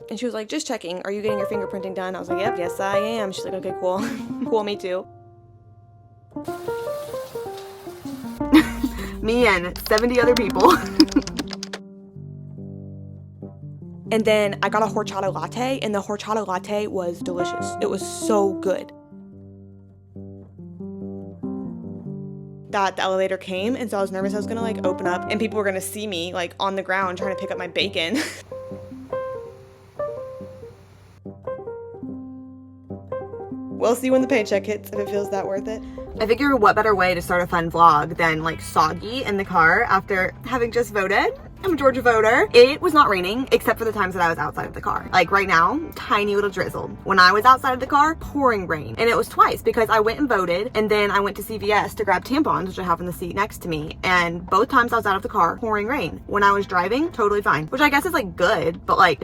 And she was like, just checking, are you getting your fingerprinting done? I was like, yep, yes I am. She's like, okay, cool. Cool, me too. Me and 70 other people. And then I got a horchata latte, and the horchata latte was delicious. It was so good. That the elevator came, and so I was nervous I was gonna like open up and people were gonna see me like on the ground trying to pick up my bacon. We'll see when the paycheck hits if it feels that worth it. I figure what better way to start a fun vlog than like soggy in the car after having just voted. I'm a Georgia voter. It was not raining except for the times that I was outside of the car. Like right now, tiny little drizzle. When I was outside of the car, pouring rain. And it was twice because I went and voted and then I went to CVS to grab tampons, which I have in the seat next to me. And both times I was out of the car, pouring rain. When I was driving, totally fine. Which I guess is like good, but like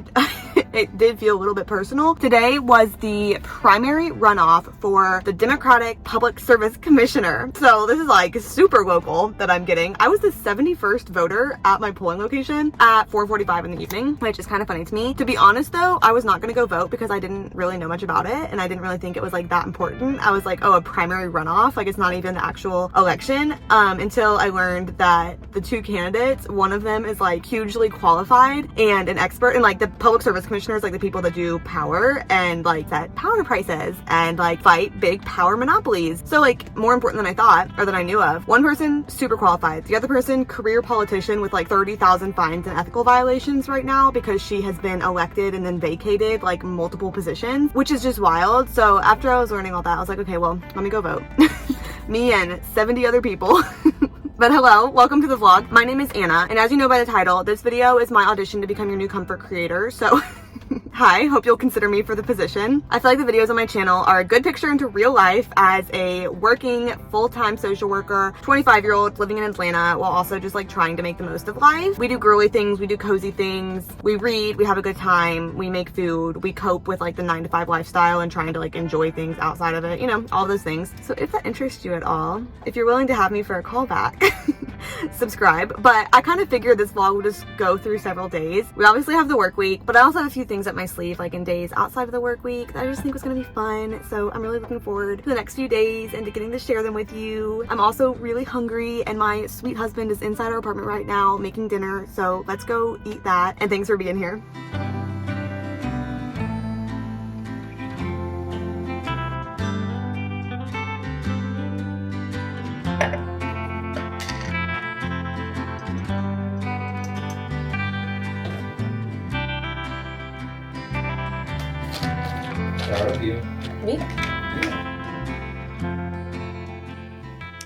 it did feel a little bit personal. Today was the primary runoff for the Democratic Public Service Commissioner. So this is like super local that I'm getting. I was the 71st voter at my polling location at 4:45 in the evening, which is kind of funny to me. To be honest though, I was not gonna go vote because I didn't really know much about it and I didn't really think it was like that important. I was like, oh, a primary runoff, like it's not even the actual election, until I learned that the two candidates, one of them is like hugely qualified and an expert, and like the public service commissioners, like the people that do power and like set power prices and like fight big power monopolies. So like more important than I thought or than I knew of. One person super qualified, the other person career politician with like 30,000 fines and ethical violations right now because she has been elected and then vacated like multiple positions, which is just wild. So after I was learning all that, I was like, okay, well, let me go vote. Me and 70 other people. But hello, welcome to the vlog. My name is Anna, and as you know by the title, this video is my audition to become your new comfort creator, so hi, hope you'll consider me for the position. I feel like the videos on my channel are a good picture into real life as a working full-time social worker, 25-year-old living in Atlanta while also just like trying to make the most of life. We do girly things, we do cozy things, we read, we have a good time, we make food, we cope with like the 9-to-5 lifestyle and trying to like enjoy things outside of it, you know, all those things. So if that interests you at all, if you're willing to have me for a callback, subscribe. But I kind of figured this vlog would just go through several days. We obviously have the work week, but I also have a few things up my sleeve like in days outside of the work week that I just think was gonna be fun. So I'm really looking forward to the next few days and to getting to share them with you. I'm also really hungry and my sweet husband is inside our apartment right now making dinner, so let's go eat that. And thanks for being here. Me?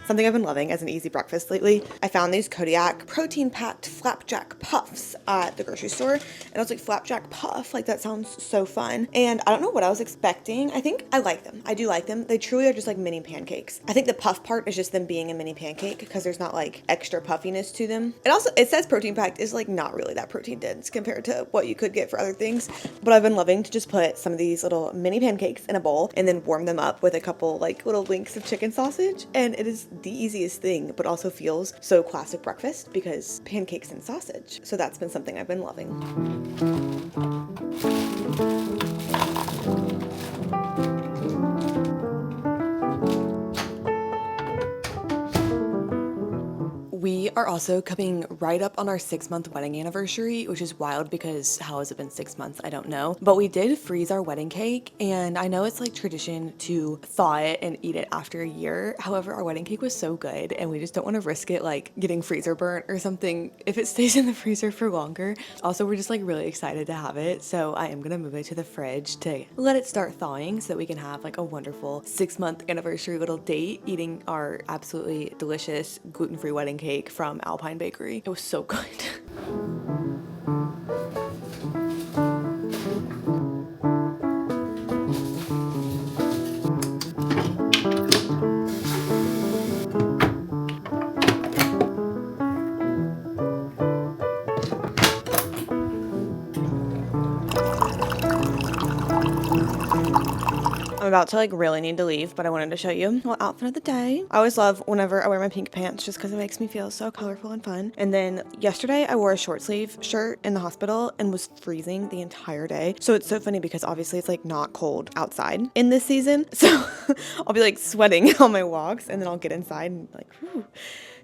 Something I've been loving as an easy breakfast lately. I found these Kodiak protein-packed flapjack puffs at the grocery store. And I was like, flapjack puff? Like, that sounds so fun. And I don't know what I was expecting. I think I like them. I do like them. They truly are just like mini pancakes. I think the puff part is just them being a mini pancake because there's not like extra puffiness to them. It says protein-packed is like not really that protein dense compared to what you could get for other things. But I've been loving to just put some of these little mini pancakes in a bowl and then warm them up with a couple like little links of chicken sausage. And it is the easiest thing, but also feels so classic breakfast because pancakes and sausage. So that's been something I've been loving. We are also coming right up on our 6-month wedding anniversary, which is wild because how has it been 6 months? I don't know. But we did freeze our wedding cake, and I know it's like tradition to thaw it and eat it after a year. However, our wedding cake was so good, and we just don't want to risk it like getting freezer burnt or something if it stays in the freezer for longer. Also, we're just like really excited to have it, so I am gonna move it to the fridge to let it start thawing so that we can have like a wonderful 6-month anniversary little date eating our absolutely delicious gluten-free wedding cake from Alpine Bakery. It was so good. about to like really need to leave, but I wanted to show you what outfit of the day. I always love whenever I wear my pink pants just because it makes me feel so colorful and fun. And then yesterday I wore a short sleeve shirt in the hospital and was freezing the entire day. So it's so funny because obviously it's like not cold outside in this season. So I'll be like sweating on my walks and then I'll get inside and like, whew,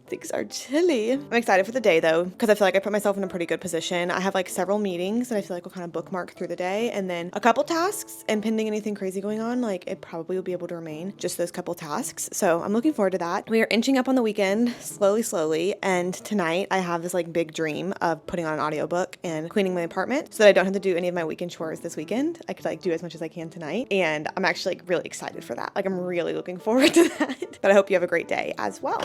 things are chilly. I'm excited for the day though, because I feel like I put myself in a pretty good position. I have like several meetings that I feel like will kind of bookmark through the day, and then a couple tasks, and pending anything crazy going on, like it probably will be able to remain just those couple tasks. So I'm looking forward to that. We are inching up on the weekend slowly, and tonight I have this like big dream of putting on an audiobook and cleaning my apartment so that I don't have to do any of my weekend chores this weekend. I could like do as much as I can tonight, and I'm actually like really excited for that. Like I'm really looking forward to that. But I hope you have a great day as well.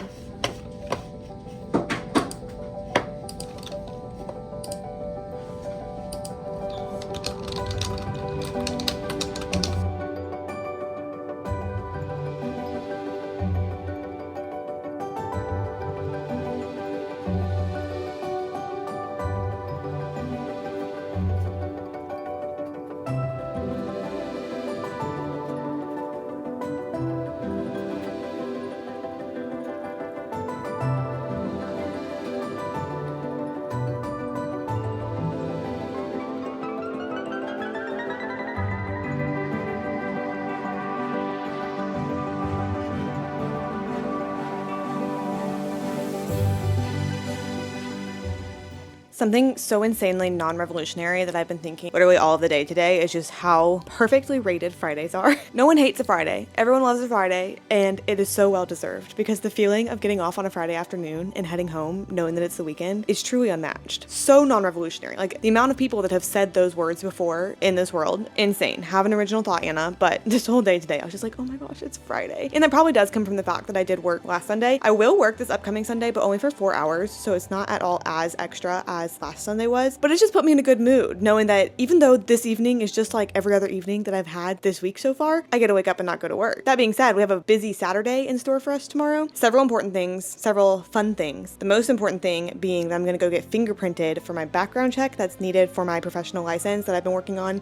Something so insanely non-revolutionary that I've been thinking literally all of the day today is just how perfectly rated Fridays are. No one hates a Friday. Everyone loves a Friday, and it is so well deserved because the feeling of getting off on a Friday afternoon and heading home knowing that it's the weekend is truly unmatched. So non-revolutionary. Like the amount of people that have said those words before in this world, insane. Have an original thought, Anna, but this whole day today I was just like, oh my gosh, it's Friday. And that probably does come from the fact that I did work last Sunday. I will work this upcoming Sunday, but only for 4 hours, so it's not at all as extra as last Sunday was, but it just put me in a good mood knowing that even though this evening is just like every other evening that I've had this week so far, I get to wake up and not go to work. That being said, we have a busy Saturday in store for us tomorrow. Several important things, several fun things. The most important thing being that I'm going to go get fingerprinted for my background check that's needed for my professional license that I've working on.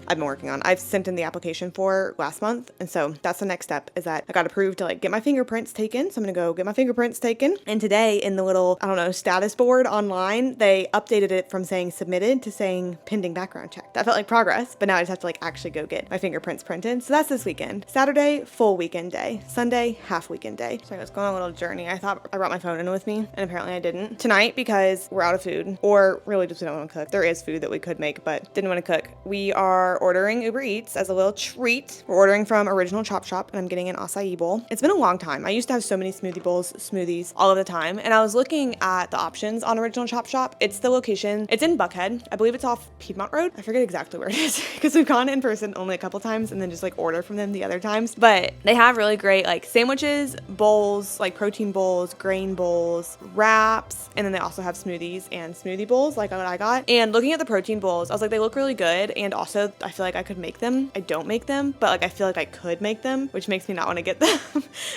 I've sent in the application for last month, and so that's the next step, is that I got approved to like get my fingerprints taken. So I'm going to go get my fingerprints taken. And today in the little, I don't know, status board online, they updated it from saying submitted to saying pending background check. That felt like progress, but now I just have to like actually go get my fingerprints printed. So that's this weekend. Saturday, full weekend day. Sunday, half weekend day. So let's go on a little journey. I thought I brought my phone in with me, and apparently I didn't. Tonight, because we're out of food, or really just we don't want to cook. There is food that we could make, but didn't want to cook. We are ordering Uber Eats as a little treat. We're ordering from Original Chop Shop, and I'm getting an acai bowl. It's been a long time. I used to have so many smoothie bowls, smoothies all of the time, and I was looking at the options on Original Chop Shop. It's the location. It's in Buckhead. I believe it's off Piedmont Road. I forget exactly where it is because we've gone in person only a couple times and then just like order from them the other times. But they have really great like sandwiches, bowls, like protein bowls, grain bowls, wraps, and then they also have smoothies and smoothie bowls like what I got. And looking at the protein bowls, I was like, they look really good, and also I feel like I could make them. I don't make them, but like I feel like I could make them, which makes me not want to get them.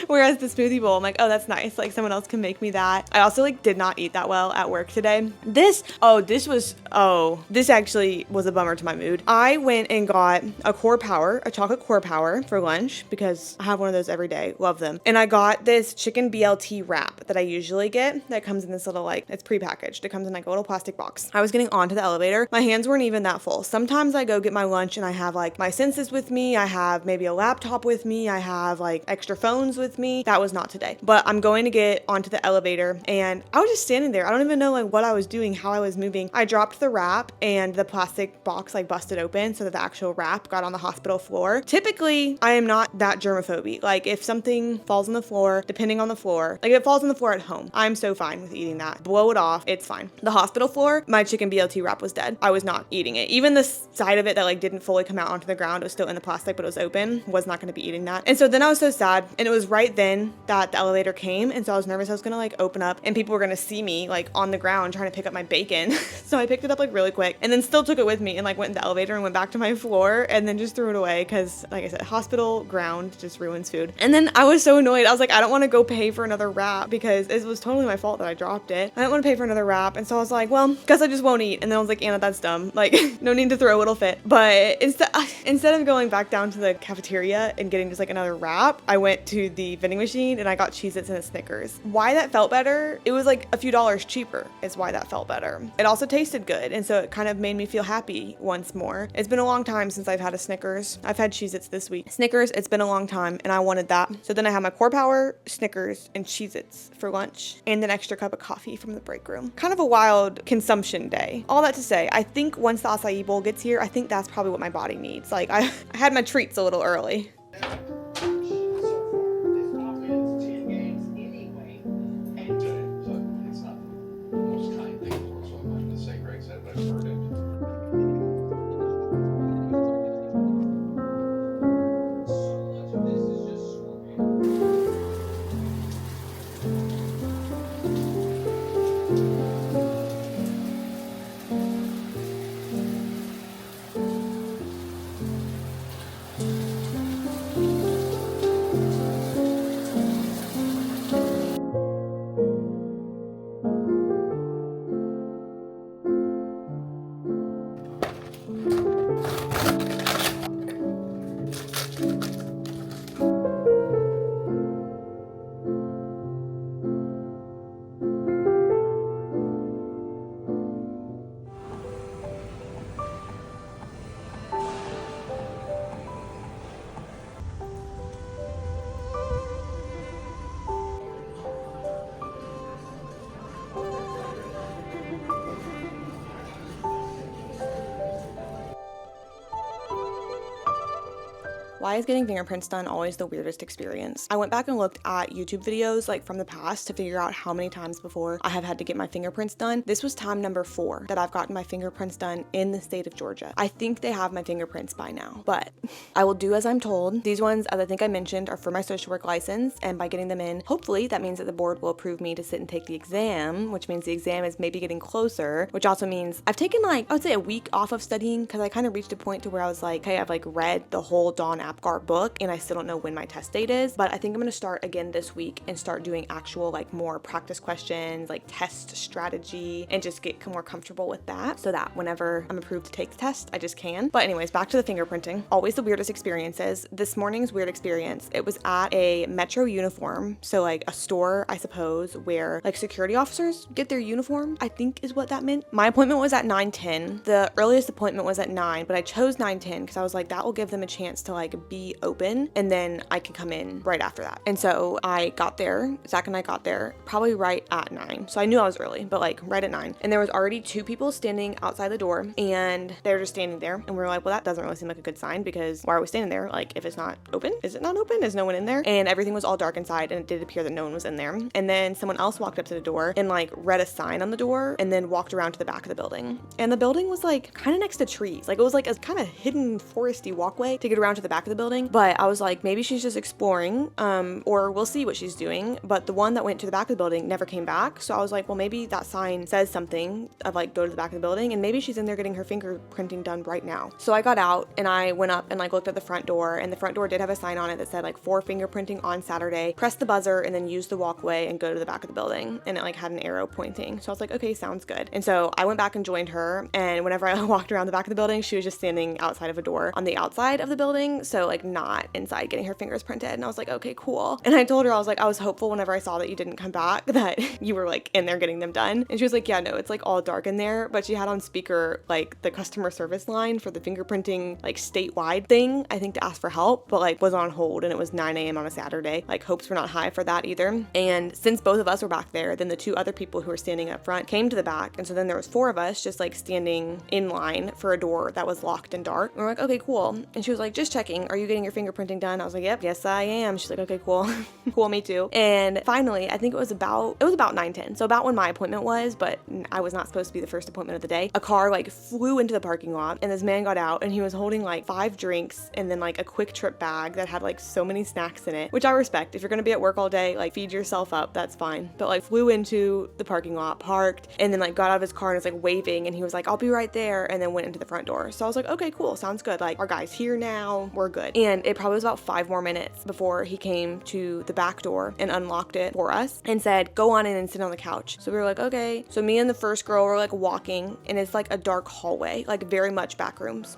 Whereas the smoothie bowl, I'm like, oh, that's nice. Like someone else can make me that. I also like did not eat that well at work today. This actually was a bummer to my mood. I went and got a chocolate core power for lunch because I have one of those every day. Love them. And I got this chicken BLT wrap that I usually get that comes in this little like, it's prepackaged. It comes in like a little plastic box. I was getting onto the elevator. My hands weren't even that full. Sometimes I go get my lunch and I have like my senses with me. I have maybe a laptop with me. I have like extra phones with me. That was not today. But I'm going to get onto the elevator and I was just standing there. I don't even know like what I was doing, how I was moving. I dropped the wrap and the plastic box like busted open so that the actual wrap got on the hospital floor. Typically, I am not that germophobic. Like if something falls on the floor, depending on the floor, like if it falls on the floor at home, I'm so fine with eating that. Blow it off, it's fine. The hospital floor, my chicken BLT wrap was dead. I was not eating it. Even the side of it that like didn't fully come out onto the ground, it was still in the plastic, but it was open, was not going to be eating that. And so then I was so sad, and it was right then that the elevator came, and so I was nervous I was going to like open up and people were going to see me like on the ground trying to pick up my bacon again. So I picked it up like really quick and then still took it with me and like went in the elevator and went back to my floor and then just threw it away because, like I said, hospital ground just ruins food. And then I was so annoyed. I was like, I don't want to go pay for another wrap because it was totally my fault that I dropped it. I don't want to pay for another wrap. And so I was like, well, guess I just won't eat. And then I was like, Anna, that's dumb. Like, no need to throw, it'll fit. But instead of going back down to the cafeteria and getting just like another wrap, I went to the vending machine and I got Cheez-Its and a Snickers. Why that felt better? It was like a few dollars cheaper is why that felt better. It also tasted good. And so it kind of made me feel happy once more. It's been a long time since I've had a Snickers. I've had Cheez-Its this week. Snickers, it's been a long time and I wanted that. So then I had my Core Power, Snickers, and Cheez-Its for lunch and an extra cup of coffee from the break room. Kind of a wild consumption day. All that to say, I think once the acai bowl gets here, I think that's probably what my body needs. Like I had my treats a little early. Why is getting fingerprints done always the weirdest experience? I went back and looked at YouTube videos like from the past to figure out how many times before I have had to get my fingerprints done. This was time number 4 that I've gotten my fingerprints done in the state of Georgia. I think they have my fingerprints by now, but I will do as I'm told. These ones, as I think I mentioned, are for my social work license, and by getting them in, hopefully that means that the board will approve me to sit and take the exam, which means the exam is maybe getting closer, which also means I've taken like, I would say a week off of studying because I kind of reached a point to where I was like, hey, I've like read the whole Dawn Apgar book and I still don't know when my test date is, but I think I'm going to start again this week and start doing actual like more practice questions, like test strategy, and just get more comfortable with that so that whenever I'm approved to take the test, I just can. But anyways, back to the fingerprinting. Always the weirdest experiences. This morning's weird experience, it was at a Metro uniform, so like a store, I suppose, where like security officers get their uniform, I think is what that meant. My appointment was at 9:10. The earliest appointment was at 9, but I chose 9:10 because I was like, that will give them a chance to like be open and then I can come in right after that. And so I got there, Zach and I got there probably right at 9. So I knew I was early, but like right at 9. And there was already 2 people standing outside the door and they were just standing there. And we were like, well, that doesn't really seem like a good sign because why are we standing there? Like if it's not open, is it not open? Is no one in there? And everything was all dark inside and it did appear that no one was in there. And then someone else walked up to the door and like read a sign on the door and then walked around to the back of the building. And the building was like kind of next to trees. Like it was like a kind of hidden foresty walkway to get around to the back of the building. But I was like, maybe she's just exploring, or we'll see what she's doing. But the one that went to the back of the building never came back. So I was like, well, maybe that sign says something of like, go to the back of the building, and maybe she's in there getting her fingerprinting done right now. So I got out and I went up and like looked at the front door, and the front door did have a sign on it that said like for fingerprinting on Saturday, press the buzzer and then use the walkway and go to the back of the building. And it like had an arrow pointing. So I was like, okay, sounds good. And so I went back and joined her. And whenever I walked around the back of the building, she was just standing outside of a door on the outside of the building. So like not inside getting her fingers printed. And I was like, okay, cool. And I told her, I was like, I was hopeful whenever I saw that you didn't come back that you were like in there getting them done. And she was like, yeah, no, it's like all dark in there. But she had on speaker like the customer service line for the fingerprinting like statewide thing, I think, to ask for help, but like was on hold, and it was 9 a.m. on a Saturday. Like hopes were not high for that either. And since both of us were back there, then the 2 other people who were standing up front came to the back. And so then there was 4 of us just like standing in line for a door that was locked and dark. And we're like, okay, cool. And she was like, just checking, are you getting your fingerprinting done? I was like, yep, yes I am. She's like, okay, cool. Cool, me too. And finally, I think it was about 9:10. So about when my appointment was, but I was not supposed to be the first appointment of the day. A car like flew into the parking lot and this man got out and he was holding like 5 drinks and then like a quick trip bag that had like so many snacks in it, which I respect. If you're gonna be at work all day, like feed yourself up, that's fine. But like flew into the parking lot, parked, and then like got out of his car and was like waving and he was like, I'll be right there, and then went into the front door. So I was like, okay, cool, sounds good. Like our guy's here now, we're good. And it probably was about 5 more minutes before he came to the back door and unlocked it for us and said, go on in and sit on the couch. So we were like, okay. So me and the first girl were like walking and it's like a dark hallway, like very much back rooms.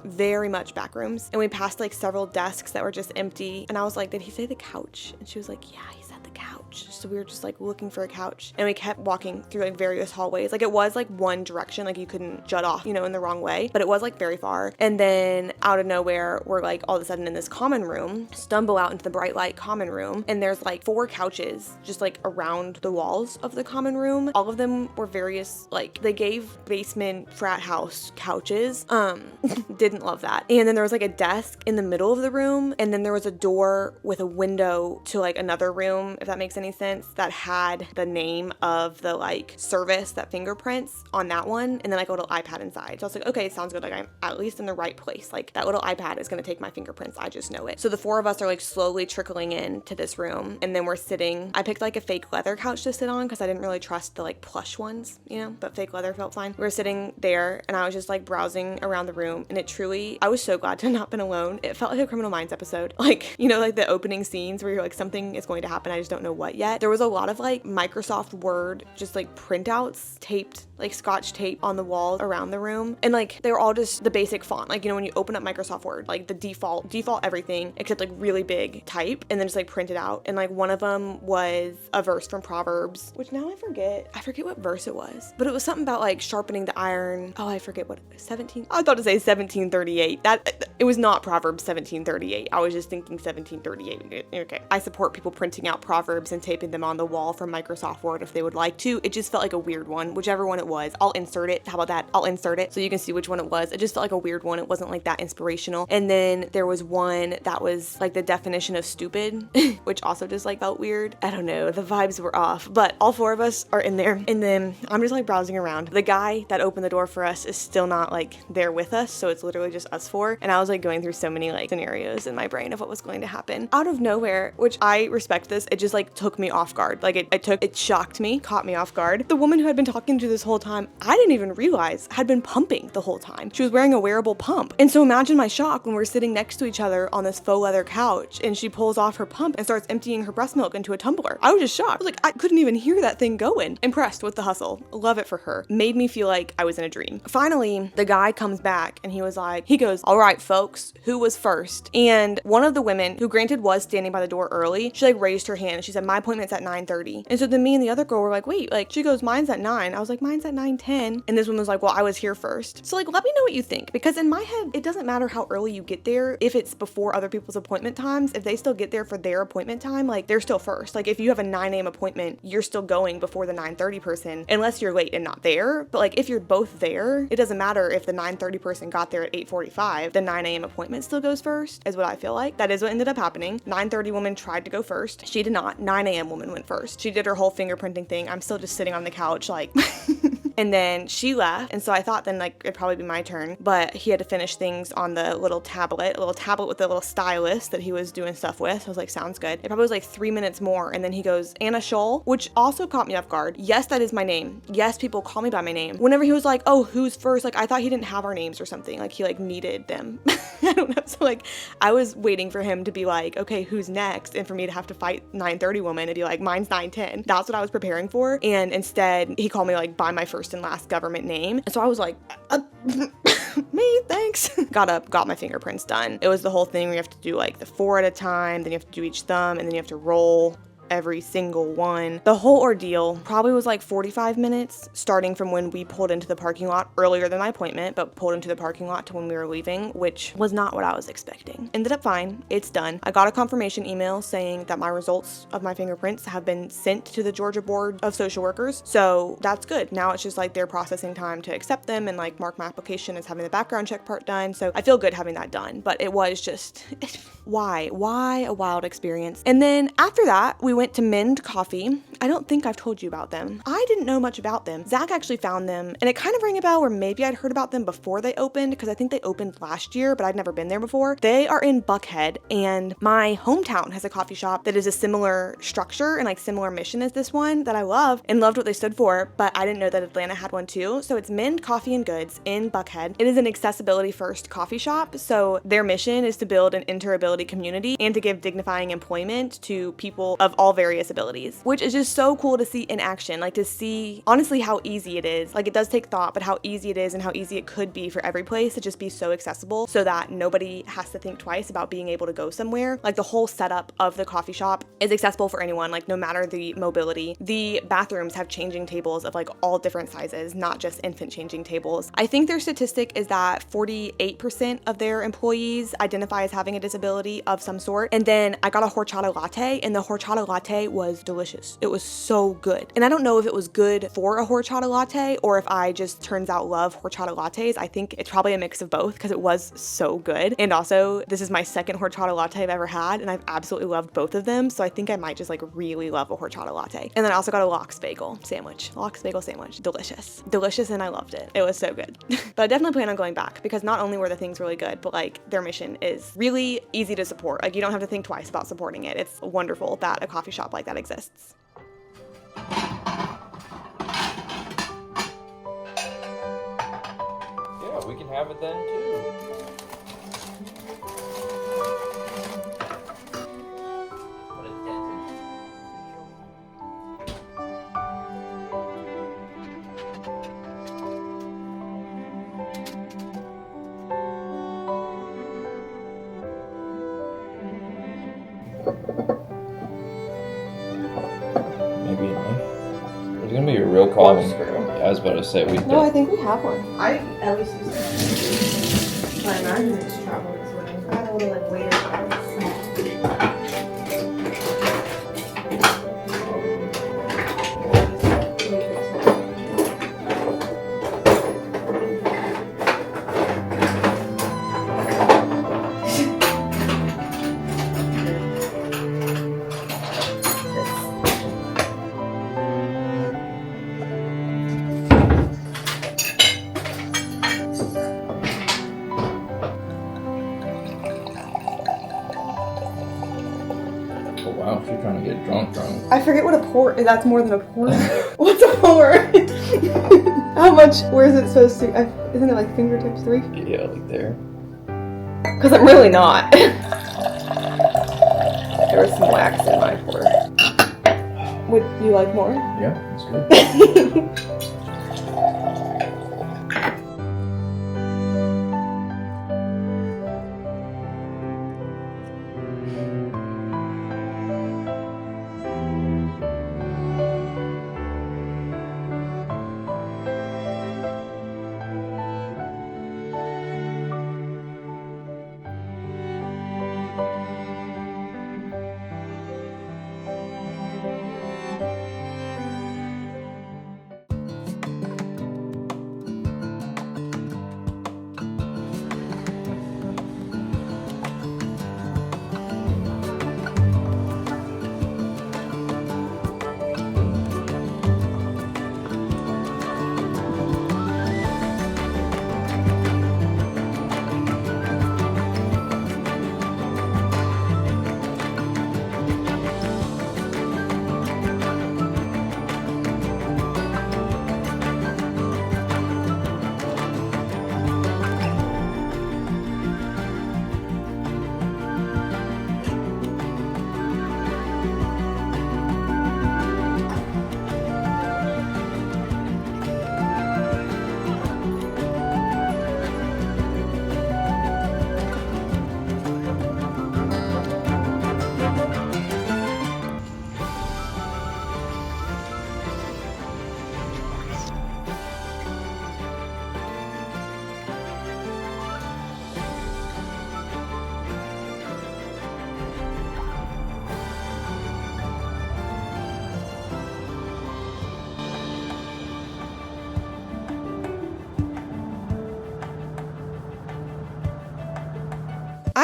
And we passed like several desks that were just empty. And I was like, did he say the couch? And she was like, yeah, he said the couch. So we were just like looking for a couch and we kept walking through like various hallways. Like it was like one direction, like you couldn't jut off, you know, in the wrong way, but it was like very far. And then out of nowhere, we're like all of a sudden in this common room, stumble out into the bright light common room. And there's like 4 couches just like around the walls of the common room. All of them were various, like they gave basement frat house couches. Didn't love that. And then there was like a desk in the middle of the room. And then there was a door with a window to like another room, if that makes any sense, that had the name of the like service that fingerprints on that one. And then like a little iPad inside. So I was like, okay, sounds good. Like I'm at least in the right place. Like that little iPad is going to take my fingerprints. I just know it. So the 4 of us are like slowly trickling into this room. And then we're sitting, I picked like a fake leather couch to sit on because I didn't really trust the like plush ones, you know, but fake leather felt fine. We were sitting there and I was just like browsing around the room and it truly, I was so glad to have not been alone. It felt like a Criminal Minds episode. Like, you know, like the opening scenes where you're like, something is going to happen. I just don't know what yet. There was a lot of like Microsoft Word, just like printouts taped, like Scotch tape on the walls around the room. And like, they were all just the basic font. Like, you know, when you open up Microsoft Word, like the default everything except like really big type and then just like printed out. And like one of them was a verse from Proverbs, which now I forget what verse it was, but it was something about like sharpening the iron. Oh, I forget what, 17. I thought to say 1738. That it was not Proverbs 1738. I was just thinking 1738. Okay. I support people printing out Proverbs and taping them on the wall from Microsoft Word if they would like to. It just felt like a weird one, whichever one it was. I'll insert it. How about that? I'll insert it so you can see which one it was. It just felt like a weird one. It wasn't like that inspirational. And then there was one that was like the definition of stupid, which also just like felt weird. I don't know. The vibes were off, but all 4 of us are in there. And then I'm just like browsing around. The guy that opened the door for us is still not like there with us. So it's literally just us 4. And I was like going through so many like scenarios in my brain of what was going to happen. Out of nowhere, which I respect this, it just like took me off guard. Like it shocked me, caught me off guard. The woman who had been talking to this whole time, I didn't even realize had been pumping the whole time. She was wearing a wearable pump. And so imagine my shock when we're sitting next to each other on this faux leather couch and she pulls off her pump and starts emptying her breast milk into a tumbler. I was just shocked. I was like, I couldn't even hear that thing going. Impressed with the hustle. Love it for her. Made me feel like I was in a dream. Finally, the guy comes back and he goes, all right, folks, who was first? And one of the women, who granted was standing by the door early, she like raised her hand and she said, my appointment's at 9:30. And so then me and the other girl were like, wait, like she goes, mine's at 9. I was like, mine's at 9:10. And this woman was like, well, I was here first. So like, let me know what you think, because in my head, it doesn't matter how early you get there. If it's before other people's appointment times, if they still get there for their appointment time, like they're still first. Like if you have a 9 a.m. appointment, you're still going before the 9:30 person, unless you're late and not there. But like if you're both there, it doesn't matter if the 9:30 person got there at 8:45, the 9 a.m. appointment still goes first, is what I feel like. That is what ended up happening. 9:30 woman tried to go first. She did not. 9 a.m. woman went first. She did her whole fingerprinting thing. I'm still just sitting on the couch like and then she left. And so I thought then like it'd probably be my turn, but he had to finish things on the little tablet with the little stylus that he was doing stuff with. I was like, sounds good. It probably was like 3 minutes more. And then he goes, Anna Scholl, which also caught me off guard. Yes, that is my name. Yes, people call me by my name. Whenever he was like, oh, who's first? Like I thought he didn't have our names or something. Like he like needed them. I don't know. So like I was waiting for him to be like, okay, who's next? And for me to have to fight 9:30 woman and be like, mine's 9:10. That's what I was preparing for. And instead he called me like by my first and last government name. And so I was like, me, thanks. Got my fingerprints done. It was the whole thing where you have to do like the 4 at a time, then you have to do each thumb, and then you have to roll every single one. The whole ordeal probably was like 45 minutes, starting from when we pulled into the parking lot earlier than my appointment, but pulled into the parking lot to when we were leaving, which was not what I was expecting. Ended up fine. It's done. I got a confirmation email saying that my results of my fingerprints have been sent to the Georgia Board of Social Workers. So that's good. Now it's just like their processing time to accept them and like mark my application as having the background check part done. So I feel good having that done, but it was just, why a wild experience. And then after that, we went to Mend Coffee. I don't think I've told you about them. I didn't know much about them. Zach actually found them, and it kind of rang a bell where maybe I'd heard about them before they opened, because I think they opened last year, but I'd never been there before. They are in Buckhead, and my hometown has a coffee shop that is a similar structure and like similar mission as this one that I love and loved what they stood for, but I didn't know that Atlanta had one too. So it's Mend Coffee and Goods in Buckhead. It is an accessibility first coffee shop. So their mission is to build an interability community and to give dignifying employment to people of all various abilities, which is just so cool to see in action, like to see honestly how easy it is. Like it does take thought, but how easy it is and how easy it could be for every place to just be so accessible so that nobody has to think twice about being able to go somewhere. Like the whole setup of the coffee shop is accessible for anyone, like no matter the mobility. The bathrooms have changing tables of like all different sizes, not just infant changing tables. I think their statistic is that 48% of their employees identify as having a disability of some sort. And then I got a horchata latte, and the horchata latte was delicious. It was so good. And I don't know if it was good for a horchata latte or if I just turns out love horchata lattes. I think it's probably a mix of both because it was so good. And also, this is my second horchata latte I've ever had, and I've absolutely loved both of them. So I think I might just like really love a horchata latte. And then I also got a lox bagel sandwich. Lox bagel sandwich. Delicious. Delicious, and I loved it. It was so good. But I definitely plan on going back because not only were the things really good, but like their mission is really easy to support. Like you don't have to think twice about supporting it. It's wonderful that a coffee shop like that exists. Yeah, we can have it then too. What a dentist. Maybe a knife. There's gonna be a real call. Yeah, I was about to say we. No, I think we have one. I at least used to. I imagine it's travel this way. I had a little like waiter card. Oh wow, she's trying to get drunk. I forget what a pour. That's more than a pour. What's a pour? How much? Where is it supposed to? Isn't it like fingertips 3? Yeah, like there. Because I'm really not. There was some wax in my pour. Would you like more? Yeah, that's good.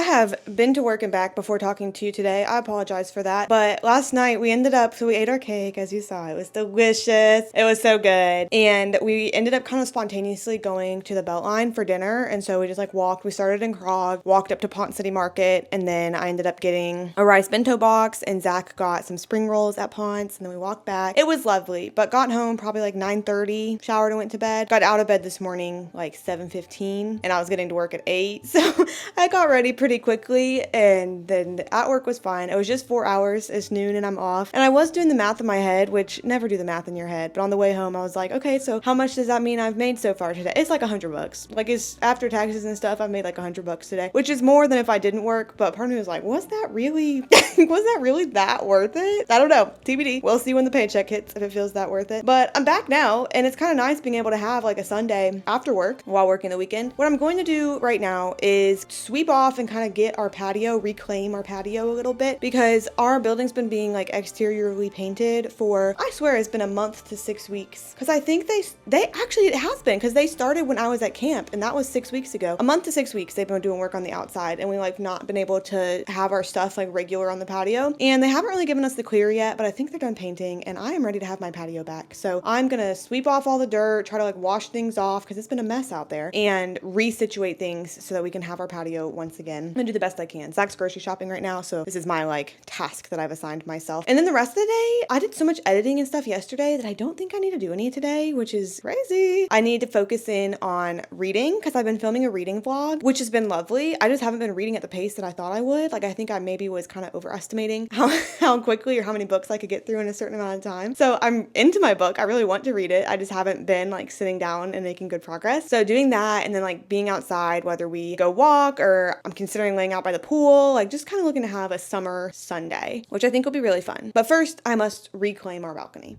have been to work and back before talking to you today. I apologize for that. But last night we ate our cake, as you saw. It was delicious. It was so good. And we ended up kind of spontaneously going to the Beltline for dinner. And so we just like walked. We started in Krog, walked up to Pont City Market, and then I ended up getting a rice bento box, and Zach got some spring rolls at Ponce, and then we walked back. It was lovely, but got home probably like 9:30, showered and went to bed. Got out of bed this morning like 7:15, and I was getting to work at 8, so I got ready pretty quickly, and then at work was fine. It was just 4 hours. It's noon and I'm off, and I was doing the math in my head, which never do the math in your head, but on the way home I was like, okay, so how much does that mean I've made so far today? It's like $100. Like, it's after taxes and stuff, I've made like $100 today, which is more than if I didn't work. But part of me was like, was that really that worth it? I don't know. TBD. We'll see when the paycheck hits if it feels that worth it. But I'm back now, and it's kind of nice being able to have like a Sunday after work while working the weekend. What I'm going to do right now is sweep off and kind of get our patio, reclaim our patio a little bit, because our building's been being like exteriorly painted for, I swear it's been a month to 6 weeks. Because I think they actually, it has been, because they started when I was at camp, and that was 6 weeks ago. A month to 6 weeks they've been doing work on the outside, and we like not been able to have our stuff like regular on the patio, and they haven't really given us the clear yet, but I think they're done painting, and I am ready to have my patio back. So I'm gonna sweep off all the dirt, try to like wash things off, because it's been a mess out there, and resituate things so that we can have our patio once again. I'm gonna do the best I can. Zach's grocery shopping right now, so this is my like task that I've assigned myself. And then the rest of the day, I did so much editing and stuff yesterday that I don't think I need to do any today, which is crazy. I need to focus in on reading, because I've been filming a reading vlog, which has been lovely. I just haven't been reading at the pace that I thought I would. Like, I think I maybe was kind of overestimating how quickly or how many books I could get through in a certain amount of time. So I'm into my book. I really want to read it. I just haven't been like sitting down and making good progress. So doing that, and then like being outside, whether we go walk or I'm considering laying out by the pool, like just kind of looking to have a summer Sunday, which I think will be really fun. But first, I must reclaim our balcony.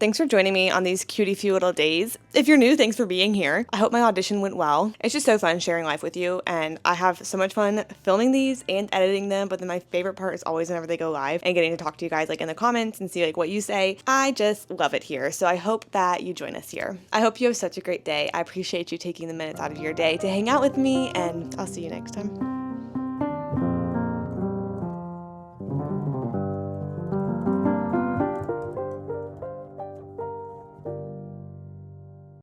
Thanks for joining me on these cutie few little days. If you're new, thanks for being here. I hope my audition went well. It's just so fun sharing life with you, and I have so much fun filming these and editing them, but then my favorite part is always whenever they go live and getting to talk to you guys like in the comments and see like what you say. I just love it here, so I hope that you join us here. I hope you have such a great day. I appreciate you taking the minutes out of your day to hang out with me, and I'll see you next time.